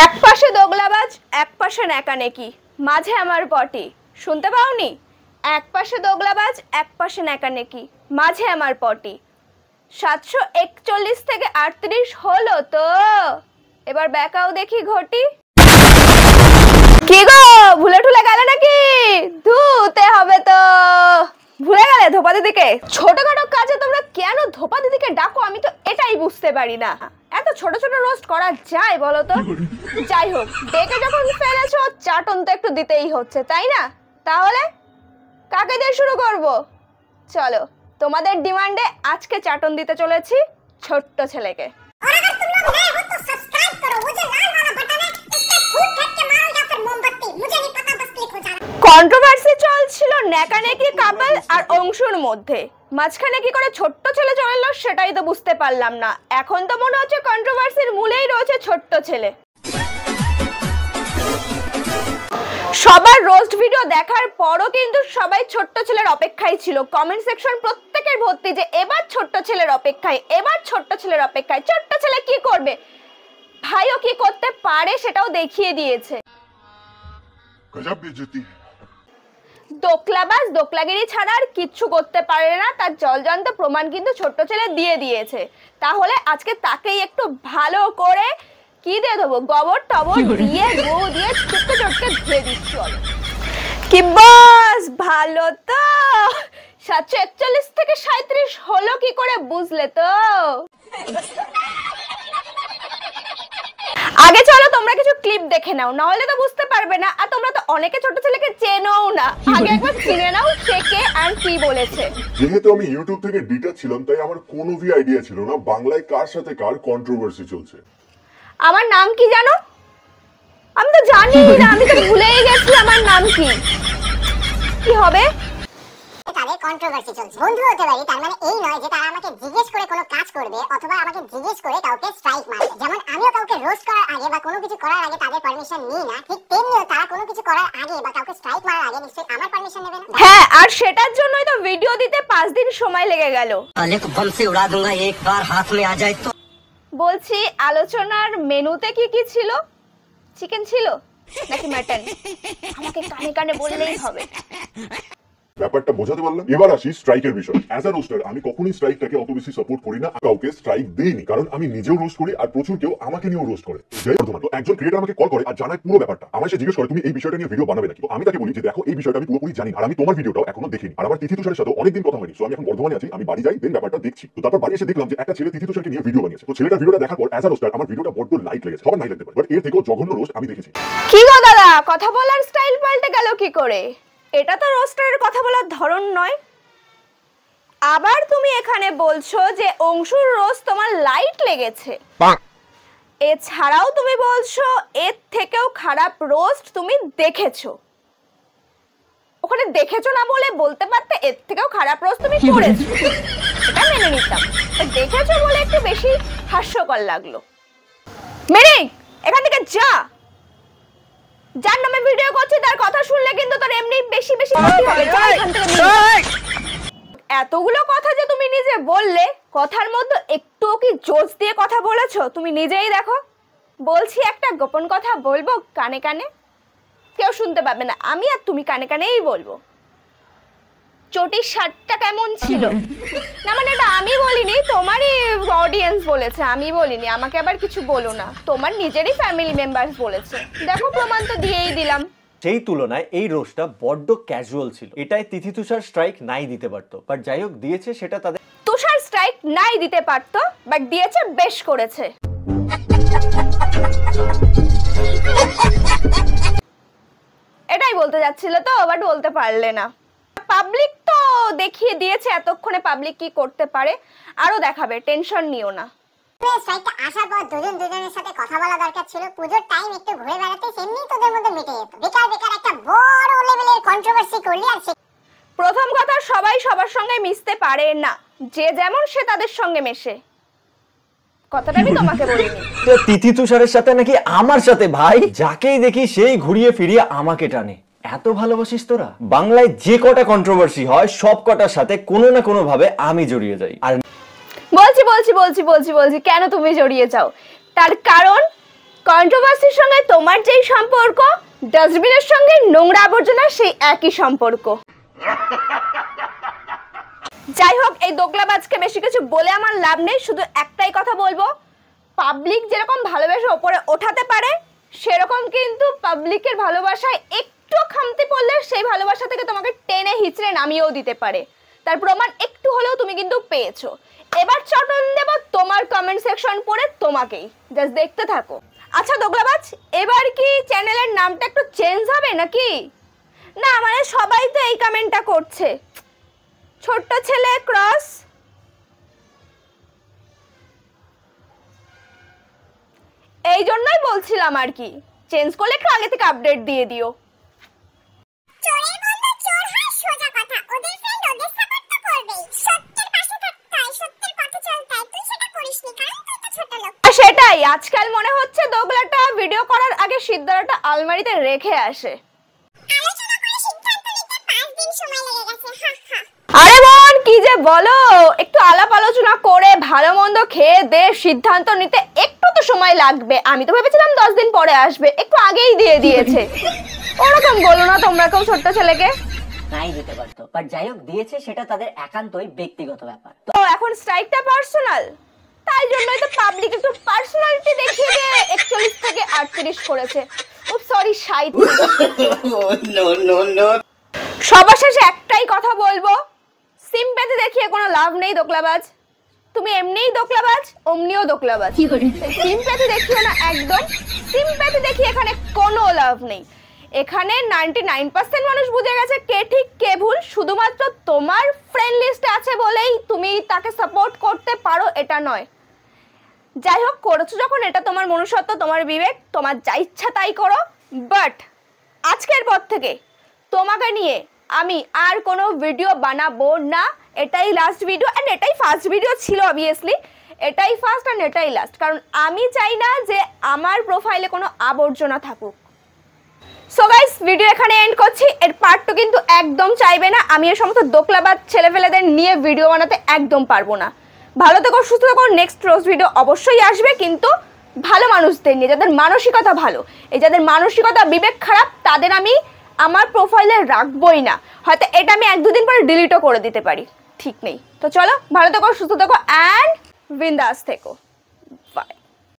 এক পাশে দোগলাবাজ, এক পাশে নেকানেকি, মাঝে আমার পটি। শুনতে পাওনি? এক পাশে দোগলাবাজ, এক পাশে নেকানেকি, মাঝে আমার পটি। 741 থেকে 38 হলো তো, এবার ব্যাকাও দেখি ঘটি। কি গো, ভুলে ঠুলে গেলে নাকি? ধুতে হবে তো। ভুলে গেলে ধোপা দিদিকে? ছোটখাটো কাজে তোমরা কেন ধোপা দিদিকে ডাকো আমি তো এটাই বুঝতে পারি না। এত ছোট ছোট রোস্ট করা যায় বলো তো? যাই হোক, ডেকে যখন ফেলেছো চাটন তো একটু দিতেই হচ্ছে, তাই না? তাহলে কাকে দিয়ে শুরু করব? চলো, তোমাদের ডিমান্ডে আজকে চাটন দিতে চলেছি ছোট্ট ছেলেকে। কন্ট্রোভার্সি চলছিল নেকানেকি কাপল আর অংশুর মধ্যে, মাঝখানে কি করে ছোট্ট ছেলে চলে এলো সেটাই তো বুঝতে পারলাম না। এখন তো মনে হচ্ছে কন্ট্রোভার্সির মূলেই রয়েছে ছোট্ট ছেলে। সবার রোস্ট ভিডিও দেখার পরও কিন্তু সবাই ছোট্ট ছেলের অপেক্ষায় ছিল। কমেন্ট সেকশন প্রত্যেকের ভর্তি যে এবার ছোট্ট ছেলের অপেক্ষায়, এবার ছোট্ট ছেলের অপেক্ষায়। ছোট্ট ছেলে কি করবে? ভাইও কি করতে পারে সেটাও দেখিয়ে দিয়েছে। দোকলাবাজ দোকলাগিরি ছাড়া আর কিচ্ছু করতে পারে না, তার জলজান্ত প্রমাণ কিন্তু ছোট্ট ছেলে দিয়ে দিয়েছে। তাহলে আজকে তাকেই একটু ভালো করে কি দিয়ে দেবো, গোবর টবর দিয়ে গো দিয়ে চটকে চটকে ধুয়ে দিচ্ছি। কি বস, ভালো তো? 741 থেকে 37 হলো কি করে বুঝলে তো? আগে চলো তোমরা কিছু ক্লিপ দেখে নাও, না হলে তো বুঝতে পারবে না। আর তোমরা তো অনেকে ছোট ছেলেকে চেনোও না, আগে একবার চিনে নাও সে কে আর কি বলেছে। যেহেতু আমি ইউটিউব থেকে ডিটা ছিলাম তাই আমার কোনো আইডিয়া ছিল না বাংলায় কার সাথে কার কন্ট্রোভার্সি চলছে। আমার নাম কি জানো? আমি তো জানি না, আমি তো ভুলেই গেছি আমার নাম কি। কি হবে? তাদের কন্ট্রোভার্সি চলছে। বন্ধু হতে পারি তার মানে এই নয় যে তারা আমাকে জিজ্ঞেস করে কোনো কাজ করবে অথবা আমাকে জিজ্ঞেস করে কাউকে স্ট্রাইক মারবে। যেমন আমিও কাউকে রোস্ট করার আগে বা কোনো কিছু করার আগে তাদের পারমিশন নিই না, ঠিক তেমনিও তারা কোনো কিছু করার আগে বা কাউকে স্ট্রাইক মারার আগে নিশ্চয়ই আমার পারমিশন নেবে না। হ্যাঁ, আর সেটার জন্যই তো ভিডিও দিতে 5 দিন সময় লেগে গেল। আলেক বম সে উড়া दूंगा एक बार हाथ में आ जाए तो। বলছি আলোচনার মেনুতে কি কি ছিল? চিকেন ছিল নাকি মাটন? আমাকে কানে কানে বললেই হবে। ব্যাপারটা বোঝাতে পারলাম। এবার আসি স্ট্রাইকের বিষয়। অ্যাজ আ রোস্টার আমি কখনোই স্ট্রাইকটাকে অত বেশি সাপোর্ট করি না, কাউকে স্ট্রাইক দেইনি, কারণ আমি নিজেও রোস্ট করি আর প্রচুর কেউ আমাকে নিয়েও রোস্ট করে। একজন ক্রিয়েটর আমাকে কল করে আর জানায় পুরো ব্যাপারটা, আমায় সে জিজ্ঞেস করে তুমি এই বিষয়টা নিয়ে ভিডিও বানাবে নাকি। তো আমি তাকে বলি যে দেখো এই বিষয়টা আমি পুরোপুরি জানি আর আমি তোমার ভিডিওটাও এখনো দেখিনি, আর আমার তিথি তুষারের সাথে অনেকদিন কথা হয়নি। সো আমি এখন বর্ধমানে আছি, আমি বাড়ি যাই, দেন ব্যাপারটা দেখছি। তো তারপর বাড়ি এসে দেখলাম যে একটা ছেলে তিথি তুষারকে নিয়ে ভিডিও বানিয়েছে। তো ছেলেটার ভিডিওটা দেখার পর অ্যাজ আ রোস্টার আমার ভিডিওটা বড্ড লাইট লেগেছে। সবার নাই লাগতে পারে, বাট এর থেকেও জঘন্য রোস্ট আমি দেখেছি। কি গো দাদা, কথা বলার স্টাইল পাল্টে গেল কি করে? এটা তো রোস্টারের কথা বলার ধরন নয়। আবার তুমি এখানে বলছো যে অংশুর রোস্ট তোমার লাইট লেগেছে, এছাড়াও তুমি বলছো এর থেকেও খারাপ রোস্ট তুমি দেখেছো। ওখানে দেখেছো না বলে বলতে পারতে এর থেকেও খারাপ রোস্ট তুমি করেছো, এটা মেনে নিতাম। দেখেছো বলে একটু বেশি হাস্যকর লাগলো। মেনে এখান থেকে যা, যার নামে ভিডিও করছি তার কথা শুনলে কিন্তু তোর এমনি বেশি বেশি ক্ষতি হবে। এতগুলো কথা যে তুমি নিজে বললে, কথার মধ্যে একটুও কি জোশ দিয়ে কথা বলেছো তুমি নিজেই দেখো। বলছি একটা গোপন কথা বলবো কানে কানে, কেউ শুনতে পাবে না, আমি আর তুমি কানে কানেই বলবো। চটির শার্টটা কেমন ছিল? না মানে এটা আমি বলিনি, তোমারই অডিয়েন্স বলেছে, আমি বলিনি। আমাকে আবার কিছু বলো না, তোমার নিজেরই ফ্যামিলি মেম্বার্স বলেছে। দেখো প্রমাণ তো দিয়েই দিলাম। সেই তুলনায় এই রোস্টটা বড্ড ক্যাজুয়াল ছিল। এটাই তিথি তুষার স্ট্রাইক নাই দিতে পারতো, বাট যাই হোক দিয়েছে সেটা তাদের। তুষার স্ট্রাইক নাই দিতে পারতো, বাট দিয়েছে, বেশ করেছে। এটাই বলতে যাচ্ছিল তো, বাট বলতে পারলে না। পাবলিক তো দেখিয়ে দিয়েছে এতক্ষণে পাবলিক কি করতে পারে, আরো দেখাবে, টেনশন নিও না। স্ট্রাইকটা আসার পর দুজনের সাথে কথা বলা দরকার ছিল। পুজোর টাইম একটু ঘুরে বেড়াতে এমনি তোদের মধ্যে মিটে যেত। বেকার বেকার একটা বড় লেভেলের কন্ট্রোভার্সি করলি। আর প্রথম কথা, সবাই সবার সঙ্গে মিশতে পারে না, যে যেমন সে তাদের সঙ্গে মেশে, কথাটা আমি তোমাকে বলিনি। তো তিথি তুষারের সাথে নাকি আমার সাথে ভাই, যাকেই দেখি সেই ঘুরিয়ে ফিরিয়ে আমাকে টানে। এত ভালোবাসিস তোরা? বাংলায় যে কটা কন্ট্রোভার্সি হয় সব কটার সাথে কোনো না কোনো ভাবে আমি জড়িয়ে যাই। আর বলছি কেন তুমি জড়িয়ে যাও, তার কারণ কন্ট্রোভার্সির সঙ্গে তোমার যেই সম্পর্ক, ডাস্টবিনের সঙ্গে নোংরা আবর্জনা সেই একই সম্পর্ক। যাই হোক, এই দোগলাবাজকে বেশি কিছু বলে আমার লাভ নেই, শুধু একটাই কথা বলবো, পাবলিক যেরকম ভালোবাসা ওপরে ওঠাতে পারে, সেরকম কিন্তু পাবলিকের ভালোবাসায় একটু খামতি পড়লে সেই ভালোবাসা থেকে তোমাকে টেনে হিচড়ে নামিয়েও দিতে পারে। তার প্রমাণ একটু হলেও তুমি কিন্তু পেয়েছো। এবার চটন দেব তোমার কমেন্ট সেকশন পড়ে তোমাকেই, জাস্ট দেখতে থাকো। আচ্ছা দোগলাবাজ, এবার কি চ্যানেলের নামটা একটু চেঞ্জ হবে নাকি? না মানে সবাই তো এই কমেন্টটা করছে, ছোট্ট ছেলে ক্রস। এই জন্যই বলছিলাম আর কি, চেঞ্জ করলে একটু আগে থেকে আপডেট দিয়ে দিও। চোরের বন্ধু চোর হয়, সোজা কথা। ওদের ফ্রেন্ড ওদের সাপোর্ট তো করবেই। সত্যের পাশে থাকতে হয়, সত্যের পথে চলতে হয়। তুই সেটা করিসনি, কারণ তুই তো ছোট লোক। সেটাই, আজকাল মনে হচ্ছে দোগলাটা ভিডিও করার আগে সিদ্ধারাটা আলমারিতে রেখে আসে। আলোচনা করে সিদ্ধান্ত নিতে 5 দিন সময় লেগে গেছে। হা হা। আরে বোন, কি যে বলো, একটু আলাপ আলোচনা করে ভালো মন্দ খেয়ে দে সিদ্ধান্ত নিতে একটু তো সময় লাগবে। আমি তো ভেবেছিলাম 10 দিন পরে আসবে, একটু আগেই দিয়ে দিয়েছে। ওরকম বলো না তোমরা কেউ ছোট্ট ছেলেকে। নাই দিতে পারতো, বাট যাই হোক দিয়েছে, সেটা তাদের একান্তই ব্যক্তিগত ব্যাপার। তো এখন স্ট্রাইকটা পার্সোনাল, তাই জন্যই তো পাবলিক একটু পার্সোনালিটি দেখিয়ে দিয়ে 41 থেকে 38 করেছে। ও সরি 37। সবার শেষে একটাই কথা বলবো, সিম্প্যাথি দেখিয়ে কোনো লাভ নেই দোকলাবাজ। তুমি এমনিই দোকলাবাজ, অমনিও দোকলাবাজ। সিম্প্যাথি দেখিও না একদম, সিম্প্যাথি দেখিয়ে এখানে কোনো লাভ নেই। এখানে 99% মানুষ বুঝে গেছে কে ঠিক কে ভুল, শুধুমাত্র তোমার ফ্রেন্ড লিস্টে আছে বলেই তুমি তাকে সাপোর্ট করতে পারো এটা নয়। যাই হোক, করেছো যখন, এটা তোমার মনুষ্যত্ব, তোমার বিবেক, তোমার যা ইচ্ছা তাই করো। বাট আজকের পর থেকে তোমাকে নিয়ে আমি আর কোনো ভিডিও বানাবো না। এটাই লাস্ট ভিডিও, অ্যান্ড এটাই ফার্স্ট ভিডিও ছিল অবভিয়াসলি। এটাই ফার্স্ট অ্যান্ড এটাই লাস্ট, কারণ আমি চাই না যে আমার প্রোফাইলে কোনো আবর্জনা থাকুক। সো গাইস, ভিডিও এখানে এন্ড করছি। এর পার্ট 2 কিন্তু একদম চাইবে না। আমি এই সমস্ত দোকলাবাজ ছেলেফেলেদের নিয়ে ভিডিও বানাতে একদম পারবো না। ভালো থেকো, সুস্থ থেকো। নেক্সট রোজ ভিডিও অবশ্যই আসবে, কিন্তু ভালো মানুষদের নিয়ে, যাদের মানসিকতা ভালো। এই যাদের মানসিকতা বিবেক খারাপ, তাদের আমি আমার প্রোফাইলে রাখবোই না। হয়তো এটা আমি 1-2 দিন পরে ডিলিটও করে দিতে পারি, ঠিক নেই। তো চলো, ভালো থেকো, সুস্থ থেকো, অ্যান্ড বিন্দাস থেকো।